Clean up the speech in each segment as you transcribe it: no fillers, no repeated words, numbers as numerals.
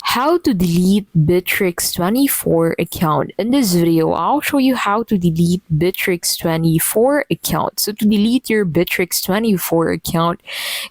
How to delete Bitrix24 account. In this video, I'll show you how to delete Bitrix24 account. So to delete your Bitrix24 account,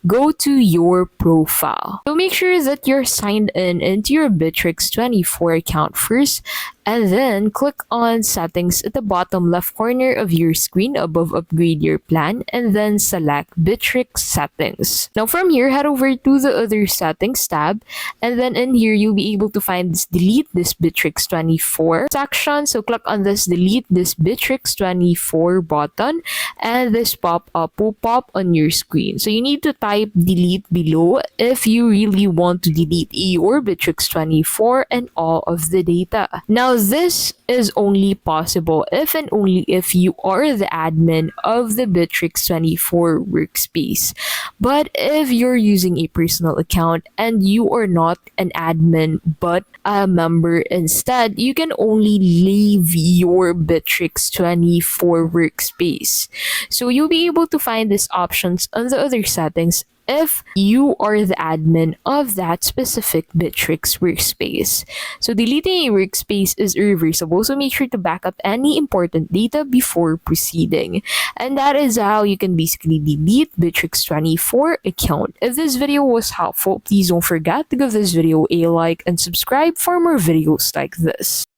go to your profile. So make sure that you're signed in into your Bitrix24 account first, and then click on settings at the bottom left corner of your screen above upgrade your plan, and then select Bitrix settings. Now from here, head over to the other settings tab, and then in here you'll be able to find this delete this Bitrix24 section. So click on this delete this Bitrix24 button, and this pop-up will pop on your screen. So you need to type delete below if you really want to delete your Bitrix24 and all of the data. Now this is only possible if and only if you are the admin of the Bitrix24 workspace. But if you're using a personal account and you are not an admin but a member instead, you can only leave your Bitrix24 workspace. So you'll be able to find these options on the other settings if you are the admin of that specific Bitrix workspace. So deleting a workspace is irreversible, so make sure to back up any important data before proceeding. And that is how you can basically delete Bitrix24 account. If this video was helpful, please don't forget to give this video a like and subscribe for more videos like this.